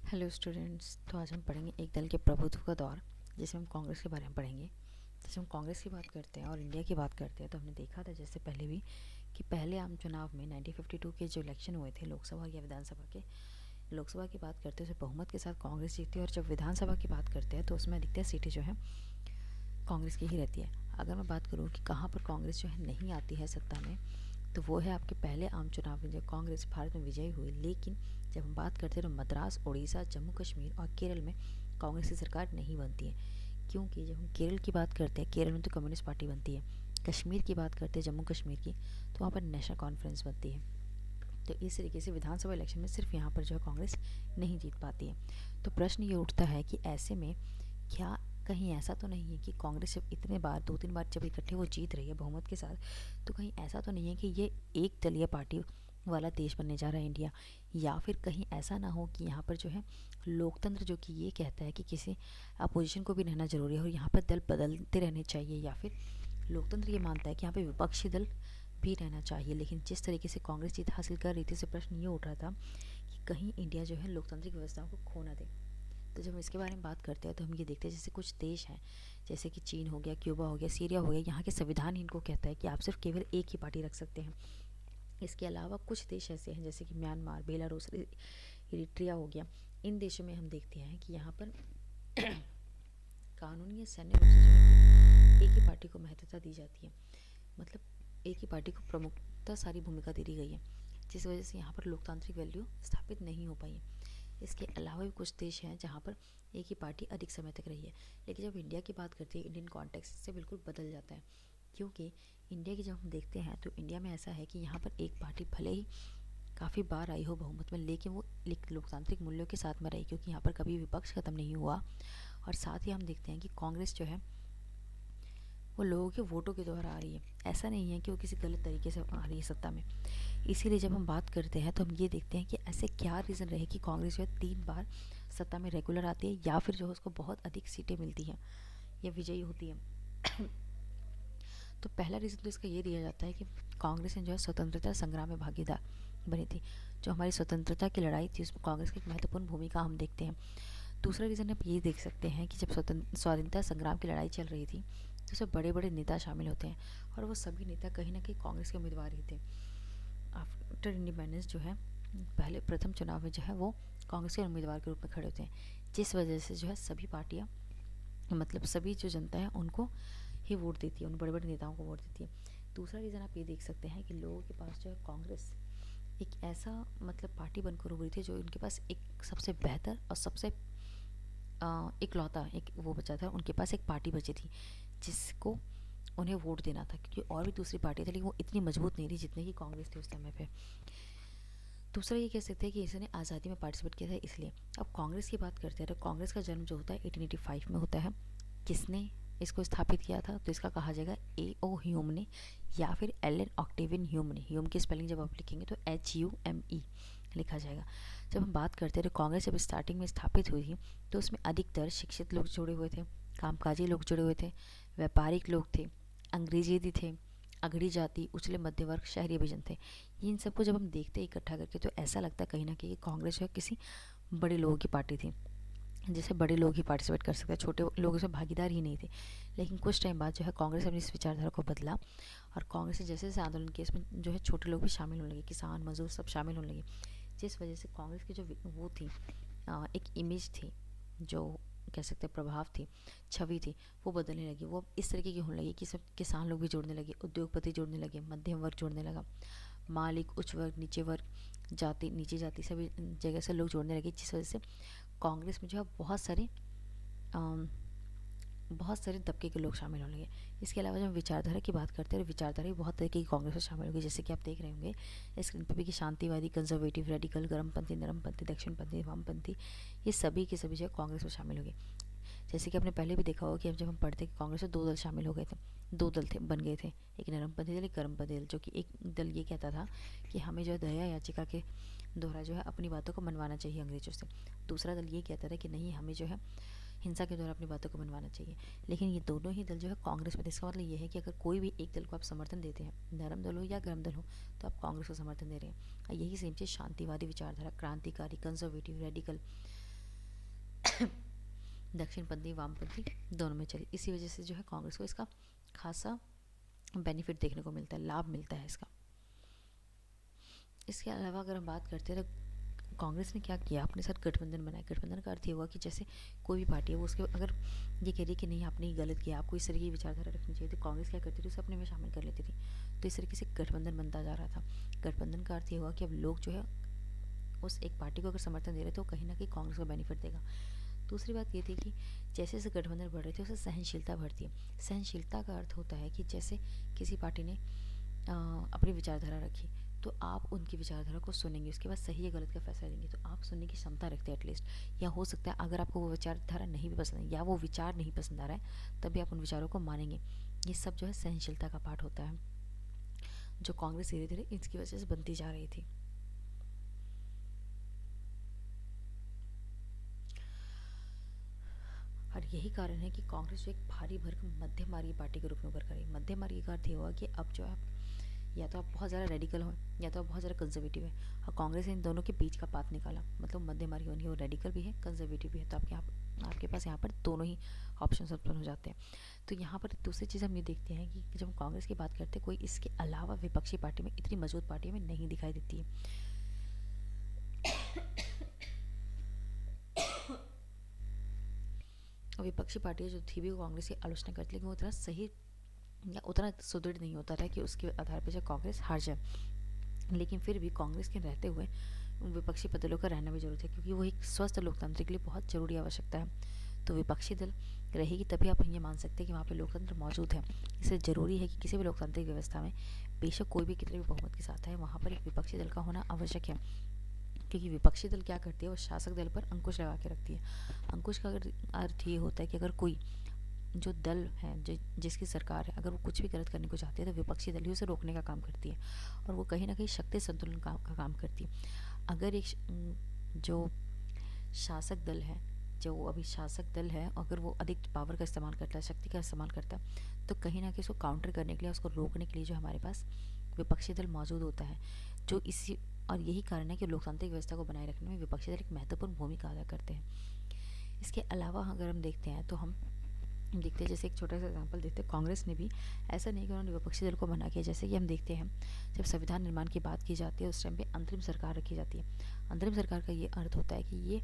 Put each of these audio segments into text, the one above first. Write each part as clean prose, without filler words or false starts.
Hello students. तो आज हम पढ़ेंगे एक दल के प्रभुत्व का दौर, जिसमें हम कांग्रेस के बारे में पढ़ेंगे। जैसे हम कांग्रेस की बात करते हैं और इंडिया की बात करते हैं तो हमने देखा था जैसे पहले भी कि पहले आम चुनाव में 1952 के जो इलेक्शन हुए थे लोकसभा या विधानसभा के, लोकसभा की बात करते हैं तो बहुमत के साथ कांग्रेस जीतती है, और जब विधानसभा की बात करते हैं तो उसमें अधिकतर सीटें जो हैं कांग्रेस की ही रहती है। अगर मैं बात करूँ कि कहाँ पर कांग्रेस जो है नहीं आती है सत्ता में, तो वो है आपके पहले आम चुनाव में जब कांग्रेस भारत में विजयी हुई। लेकिन जब हम बात करते हैं तो मद्रास, उड़ीसा, जम्मू कश्मीर और केरल में कांग्रेस की सरकार नहीं बनती है, क्योंकि जब हम केरल की बात करते हैं, केरल में तो कम्युनिस्ट पार्टी बनती है। कश्मीर की बात करते हैं, जम्मू कश्मीर की, तो वहाँ पर नेशनल कॉन्फ्रेंस बनती है। तो इस तरीके से विधानसभा इलेक्शन में सिर्फ यहाँ पर जो है कांग्रेस नहीं जीत पाती है। तो प्रश्न ये उठता है कि ऐसे में क्या कहीं ऐसा तो नहीं है कि कांग्रेस जब इतने बार, दो तीन बार जब इकट्ठे वो जीत रही है बहुमत के साथ, तो कहीं ऐसा तो नहीं है कि ये एक दलीय पार्टी वाला देश बनने जा रहा है इंडिया, या फिर कहीं ऐसा ना हो कि यहाँ पर जो है लोकतंत्र जो कि ये कहता है कि किसी अपोजिशन को भी रहना जरूरी है और यहाँ पर दल बदलते रहने चाहिए, या फिर लोकतंत्र ये मानता है कि यहाँ पे विपक्षी दल भी रहना चाहिए। लेकिन जिस तरीके से कांग्रेस जीत हासिल कर रही थी, उससे प्रश्न ये उठ रहा था कि कहीं इंडिया जो है लोकतांत्रिक व्यवस्थाओं को खो ना दे। तो जब हम इसके बारे में बात करते हैं तो हम ये देखते हैं जैसे कुछ देश हैं, जैसे कि चीन हो गया, क्यूबा हो गया, सीरिया हो गया, यहाँ के संविधान इनको कहता है कि आप सिर्फ केवल एक ही पार्टी रख सकते हैं। इसके अलावा कुछ देश ऐसे हैं जैसे कि म्यांमार, बेलारूस, इरिट्रिया हो गया। इन देशों में हम देखते हैं कि यहाँ पर कानूनी या सैन्य रूप से जो है एक ही पार्टी को महत्वता दी जाती है, मतलब एक ही पार्टी को प्रमुखता सारी भूमिका दे दी गई है, जिस वजह से यहाँ पर लोकतांत्रिक वैल्यू स्थापित नहीं हो पाई है। इसके अलावा भी कुछ देश हैं जहाँ पर एक ही पार्टी अधिक समय तक रही है। लेकिन जब इंडिया की बात करते हैं, इंडियन कॉन्टेक्स्ट से बिल्कुल बदल जाता है, क्योंकि इंडिया की जब हम देखते हैं तो इंडिया में ऐसा है कि यहाँ पर एक पार्टी भले ही काफ़ी बार आई हो बहुमत में, लेकिन वो लोकतांत्रिक मूल्यों के साथ में रही, क्योंकि यहाँ पर कभी विपक्ष खत्म नहीं हुआ। और साथ ही हम देखते हैं कि कांग्रेस जो है वो लोगों के वोटों के द्वारा आ रही है, ऐसा नहीं है कि वो किसी गलत तरीके से आ रही है सत्ता में। इसीलिए जब हम बात करते हैं तो हम ये देखते हैं कि ऐसे क्या रीज़न रहे कि कांग्रेस जो है 3 बार सत्ता में रेगुलर आती है, या फिर जो है उसको बहुत अधिक सीटें मिलती हैं या विजयी होती है। तो पहला रीज़न तो इसका ये दिया जाता है कि कांग्रेस ने जो है स्वतंत्रता संग्राम में भागीदार बनी थी। जो हमारी स्वतंत्रता की लड़ाई थी उसमें कांग्रेस की एक महत्वपूर्ण भूमिका हम देखते हैं। दूसरा रीज़न आप ये देख सकते हैं कि जब स्वाधीनता संग्राम की लड़ाई चल रही थी तो उसमें बड़े बड़े नेता शामिल होते हैं, और वो सभी नेता कहीं ना कहीं कांग्रेस के उम्मीदवार ही थे। आफ्टर इंडिपेंडेंस जो है पहले प्रथम चुनाव में जो है वो कांग्रेस के उम्मीदवार के रूप में खड़े होते हैं, जिस वजह से जो है सभी पार्टियां, मतलब सभी जो जनता है उनको ही वोट देती है, उन बड़े बड़े नेताओं को वोट देती है। दूसरा रीज़न आप ये देख सकते हैं कि लोगों के पास जो है कांग्रेस एक ऐसा मतलब पार्टी बनकर उभरी थी जो उनके पास एक सबसे बेहतर और सबसे इकलौता एक वो बचा था, उनके पास एक पार्टी बची थी जिसको उन्हें वोट देना था, क्योंकि और भी दूसरी पार्टी थी लेकिन वो इतनी मजबूत नहीं थी जितनी की कांग्रेस थी उस समय पे। दूसरा ये कह सकते हैं कि इसने आज़ादी में पार्टिसिपेट किया था इसलिए। अब कांग्रेस की बात करते हैं तो कांग्रेस का जन्म जो होता है 1885 में होता है। किसने इसको स्थापित किया था, तो इसका कहा जाएगा ए ओ ह्यूम ने, या फिर एल एन ऑक्टेवियन ह्यूम ने। ह्यूम की स्पेलिंग जब आप लिखेंगे तो HUME लिखा जाएगा। जब हम बात करते हैं तो कांग्रेस जब स्टार्टिंग में स्थापित हुई थी तो उसमें अधिकतर शिक्षित लोग जुड़े हुए थे, कामकाजी लोग जुड़े हुए थे, व्यापारिक लोग थे, अंग्रेजी थे, अगड़ी जाति, उछले मध्य वर्ग, शहरी अभिजन थे। इन सबको जब हम देखते हैं इकट्ठा करके तो ऐसा लगता है कहीं ना कहीं कांग्रेस जो है किसी बड़े लोगों की पार्टी थी, जिसे बड़े लोग ही पार्टिसिपेट कर सकते हैं, छोटे लोग इसमें भागीदार ही नहीं थे। लेकिन कुछ टाइम बाद जो है कांग्रेस अपनी इस विचारधारा को बदला, और कांग्रेस ने जैसे जैसे आंदोलन किया इसमें जो है छोटे लोग भी शामिल होने लगे, किसान, मजदूर सब शामिल होने लगे, जिस वजह से कांग्रेस की जो वो थी एक इमेज थी, जो कह सकते हैं प्रभाव थी, छवि थी, वो बदलने लगी। वो इस तरीके की होने लगी कि सब किसान लोग भी जुड़ने लगे, उद्योगपति जुड़ने लगे, मध्यम वर्ग जुड़ने लगा, मालिक, उच्च वर्ग, नीचे वर्ग, जाति, नीचे जाति, सभी जगह से लोग जुड़ने लगे, जिस वजह से कांग्रेस में जो है बहुत सारे तबके के लोग शामिल होने लगे। इसके अलावा जब हम विचारधारा की बात करते हैं तो विचारधारा भी बहुत तरीके की कांग्रेस में शामिल होगी, जैसे कि आप देख रहे होंगे स्क्रीन पर भी कि शांतिवादी, कंजर्वेटिव, रेडिकल, गर्मपंथी, नरमपंथी, दक्षिणपंथी, वामपंथी, ये सभी के सभी जो है कांग्रेस में शामिल हो गए। जैसे कि आपने पहले भी देखा होगा कि जब हम पढ़ते कि कांग्रेस में 2 दल शामिल हो गए थे, 2 दल थे बन गए थे, एक नरमपंथी दल, एक गर्मपंथी दल। जो कि एक दल ये कहता था कि हमें जो है दया याचिका के द्वारा जो है अपनी बातों को मनवाना चाहिए अंग्रेजों से। दूसरा दल ये कहता था कि नहीं, हमें जो है हिंसा के द्वारा अपनी बातों को मनवाना चाहिए। लेकिन ये दोनों ही दल जो है कांग्रेस में थे। इसका मतलब ये है कि अगर कोई भी एक दल को आप समर्थन देते हैं, नरम दल हो या गर्म दल हो, तो आप कांग्रेस को समर्थन दे रहे हैं। और यही सेम चीज़ शांतिवादी विचारधारा, क्रांतिकारी, कंजर्वेटिव, रेडिकल, दक्षिणपंथी वामपंथी दोनों में चली। इसी वजह से जो है कांग्रेस को इसका खासा बेनिफिट देखने को मिलता है, लाभ मिलता है इसका। इसके अलावा अगर हम बात करते हैं तो कांग्रेस ने क्या किया, अपने साथ गठबंधन बनाया। गठबंधन का अर्थ ये हुआ कि जैसे कोई भी पार्टी है वो उसके अगर ये कह रही है कि नहीं आपने गलत किया, आपको इस तरह की विचारधारा रखनी चाहिए, तो कांग्रेस क्या करती थी, उसे अपने में शामिल कर लेती थी। तो इस तरीके से गठबंधन बनता जा रहा था। गठबंधन का अर्थ ये हुआ कि अब लोग जो है उस एक पार्टी को अगर समर्थन दे रहे थे तो कहीं ना कहीं कांग्रेस को बेनिफिट देगा। दूसरी बात ये थी कि जैसे जैसे गठबंधन बढ़ रहे थे उससे सहनशीलता बढ़ती है। सहनशीलता का अर्थ होता है कि जैसे किसी पार्टी ने अपनी विचारधारा रखी तो आप उनकी विचारधारा को सुनेंगे, उसके बाद सही या गलत का फैसला लेंगे, तो आप सुनने की क्षमता रखते हैं एटलीस्ट। या हो सकता है अगर आपको वो विचारधारा नहीं भी पसंद है या वो विचार नहीं पसंद आ रहा है तब भी आप उन विचारों को मानेंगे। ये सब जो है सहनशीलता का पार्ट होता है, जो कांग्रेस धीरे धीरे इसकी वजह से बनती जा रही थी। और यही कारण है कि कांग्रेस जो एक भारी भरकम मध्यम मार्गी पार्टी के रूप में उभर कर रही। मध्यम मार्गी का अर्थ ये हुआ कि अब जो है या तो आप बहुत ज़्यादा रेडिकल हो या तो आप बहुत ज़्यादा कंजर्वेटिव है, और कांग्रेस ने इन दोनों के बीच का पाथ निकाला। मतलब मध्य मार्गी बनी, वो रेडिकल भी है कंजर्वेटिव भी है, तो आपके पास यहाँ पर दोनों ही ऑप्शन ओपन हो जाते हैं। तो यहाँ पर दूसरी चीज़ हम ये देखते हैं कि जब हम कांग्रेस की बात करते हैं कोई इसके अलावा विपक्षी पार्टी में इतनी मजबूत पार्टी में नहीं दिखाई देती है। विपक्षी पार्टियाँ जो थी भी वो कांग्रेस की आलोचना करती, लेकिन वो इतना सही या उतना सुदृढ़ नहीं होता था कि उसके आधार पर जो कांग्रेस हार जाए। लेकिन फिर भी कांग्रेस के रहते हुए विपक्षी दलों का रहना भी जरूरी है, क्योंकि वो एक स्वस्थ लोकतंत्र के लिए बहुत जरूरी आवश्यकता है। तो विपक्षी दल रहेगी तभी आप ये मान सकते हैं कि वहाँ पे लोकतंत्र मौजूद है। इसलिए ज़रूरी है कि किसी भी लोकतांत्रिक व्यवस्था में बेशक कोई भी कितने भी बहुमत के साथ है, वहाँ पर एक विपक्षी दल का होना आवश्यक है। क्योंकि विपक्षी दल क्या करती है, वो शासक दल पर अंकुश लगा के रखती है। अंकुश का अर्थ ये होता है कि अगर कोई जो दल है जिसकी सरकार है, अगर वो कुछ भी गलत करने को चाहती है तो विपक्षी दल ही उसे रोकने का काम करती है, और वो कहीं ना कहीं शक्ति संतुलन का काम करती है। अगर एक जो शासक दल है, जो अभी शासक दल है, अगर वो अधिक पावर का इस्तेमाल करता है, शक्ति का इस्तेमाल करता है, तो कहीं ना कहीं उसको काउंटर करने के लिए, उसको रोकने के लिए जो हमारे पास विपक्षी दल मौजूद होता है। जो इसी और यही कारण है कि लोकतांत्रिक व्यवस्था को बनाए रखने में विपक्षी दल एक महत्वपूर्ण भूमिका अदा करते हैं। इसके अलावा अगर हम देखते हैं तो हम देखते हैं, जैसे एक छोटा सा एग्जांपल देते हैं, कांग्रेस ने भी ऐसा नहीं कि उन्होंने विपक्षी दल को मना किया। जैसे कि हम देखते हैं जब संविधान निर्माण की बात की जाती है उस टाइम पे अंतरिम सरकार रखी जाती है। अंतरिम सरकार का ये अर्थ होता है कि ये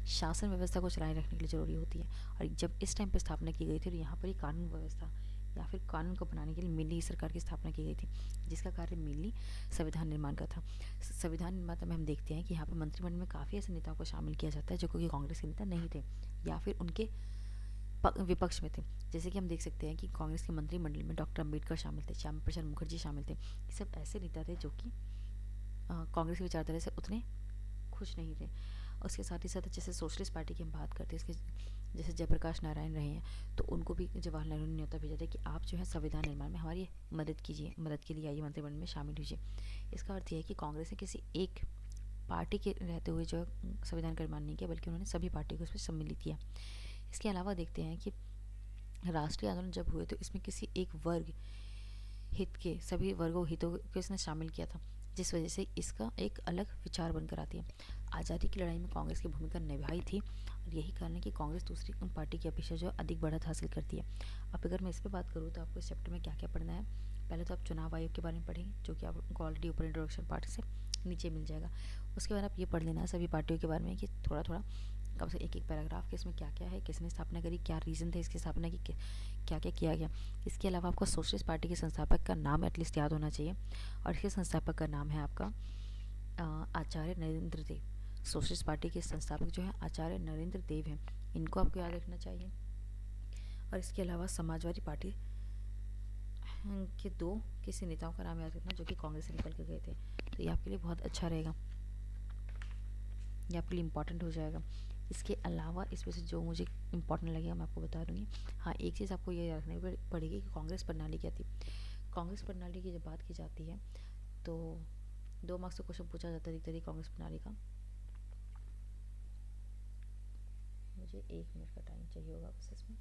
शासन व्यवस्था को चलाए रखने के लिए ज़रूरी होती है। और जब इस टाइम पर स्थापना की गई थी तो यहाँ पर ही कानून व्यवस्था या फिर कानून को बनाने के लिए मिली सरकार की स्थापना की गई थी, जिसका कार्य मिली संविधान निर्माण का था। संविधान निर्माता में हम देखते हैं कि यहाँ पर मंत्रिमंडल में काफ़ी ऐसे नेताओं को शामिल किया जाता है जो कि कांग्रेस के नेता नहीं थे या फिर उनके विपक्ष में थे। जैसे कि हम देख सकते हैं कि कांग्रेस के मंत्रिमंडल में डॉक्टर अंबेडकर शामिल थे, श्यामा प्रसाद मुखर्जी शामिल थे। ये सब ऐसे नेता थे जो कि कांग्रेस की विचारधारा से उतने खुश नहीं थे। उसके साथ ही साथ जैसे सोशलिस्ट पार्टी की हम बात करते हैं, इसके जैसे जयप्रकाश नारायण रहे हैं, तो उनको भी जवाहरलाल नेहरू ने न्योता भेजा था कि आप जो है संविधान निर्माण में हमारी मदद कीजिए, मदद के लिए आइए, मंत्रिमंडल में शामिल कीजिए। इसका अर्थ यह है कि कांग्रेस ने किसी एक पार्टी के रहते हुए जो संविधान का निर्माण नहीं किया, बल्कि उन्होंने सभी पार्टी को इसमें सम्मिलित किया। इसके अलावा देखते हैं कि राष्ट्रीय आंदोलन जब हुए तो इसमें किसी एक वर्ग हित के, सभी वर्गों हितों को इसने शामिल किया था, जिस वजह से इसका एक अलग विचार बनकर आती है। आज़ादी की लड़ाई में कांग्रेस की भूमिका निभाई थी, और यही कारण है कि कांग्रेस दूसरी पार्टी की अपेक्षा जो अधिक बढ़त हासिल करती है। अब अगर मैं इस पर बात करूँ तो आपको इस चैप्टर में क्या क्या पढ़ना है। पहले तो आप चुनाव आयोग के बारे में पढ़ेंगे, जो कि आपको ऑलरेडी ऊपर इंट्रोडक्शन पार्ट से नीचे मिल जाएगा। उसके बाद आप ये पढ़ लेना है सभी पार्टियों के बारे में कि थोड़ा थोड़ा कम से एक एक पैराग्राफ के इसमें क्या क्या है, किसने स्थापना करी, क्या रीज़न थे इसकी स्थापना की, क्या क्या किया गया। इसके अलावा आपको सोशलिस्ट पार्टी के संस्थापक का नाम एटलीस्ट याद होना चाहिए, और इसके संस्थापक का नाम है आपका आचार्य नरेंद्र देव। सोशलिस्ट पार्टी के संस्थापक जो है आचार्य नरेंद्र देव हैं, इनको आपको याद रखना चाहिए। और इसके अलावा समाजवादी पार्टी के दो किसी नेताओं का नाम याद रखना जो कि कांग्रेस से निकल के गए थे, तो ये आपके लिए बहुत अच्छा रहेगा, ये आपके लिए इम्पॉर्टेंट हो जाएगा। इसके अलावा इसमें से जो मुझे इम्पॉर्टेंट लगेगा मैं आपको बता दूंगी। हाँ, एक चीज़ आपको ये रखनी पड़ेगी कि कांग्रेस प्रणाली क्या थी। कांग्रेस प्रणाली की जब बात की जाती है तो 2 मार्क्स का क्वेश्चन पूछा जाता है कांग्रेस प्रणाली का। मुझे 1 मिनट का टाइम चाहिए होगा बस इसमें।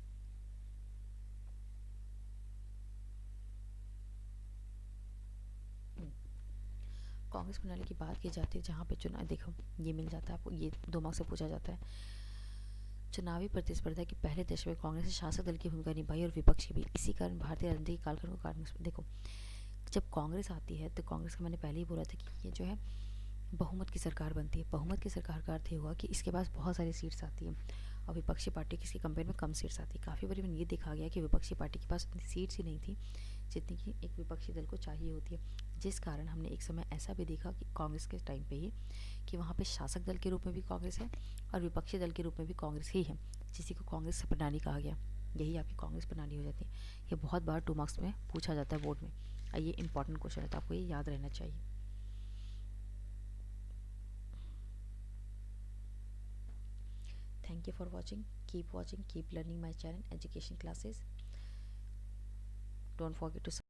कांग्रेस प्रणाली की बात की जाती है जहाँ पे चुनाव, देखो ये मिल जाता है आपको, ये 2 मार्क्स से पूछा जाता है। चुनावी प्रतिस्पर्धा के पहले दशक में कांग्रेस ने शासक दल की भूमिका निभाई और विपक्षी भी। इसी कारण भारतीय राजनीति के कालखंड को कांग्रेस देखो, जब कांग्रेस आती है तो कांग्रेस का मैंने पहले ही बोला था कि ये जो है बहुमत की सरकार बनती है। बहुमत की सरकार का अर्थ ये हुआ कि इसके पास बहुत सारी सीट्स आती हैं और विपक्षी पार्टी की इसके कंपेयर में कम सीट्स आती है। काफ़ी बार मैंने ये देखा गया कि विपक्षी पार्टी के पास उतनी सीट्स ही नहीं थी जितनी कि एक विपक्षी दल को चाहिए होती है, जिस कारण हमने एक समय ऐसा भी देखा कि कांग्रेस के टाइम पे ही कि वहाँ पे शासक दल के रूप में भी कांग्रेस है और विपक्षी दल के रूप में भी कांग्रेस ही है, जिसी को कांग्रेस प्रणाली कहा गया। यही आपकी कांग्रेस प्रणाली हो जाती है। ये बहुत बार 2 मार्क्स में पूछा जाता है बोर्ड में, और ये इंपॉर्टेंट क्वेश्चन है, तो आपको ये याद रहना चाहिए। Thank you for watching. Keep watching, keep learning my channel, education classes. Don't forget to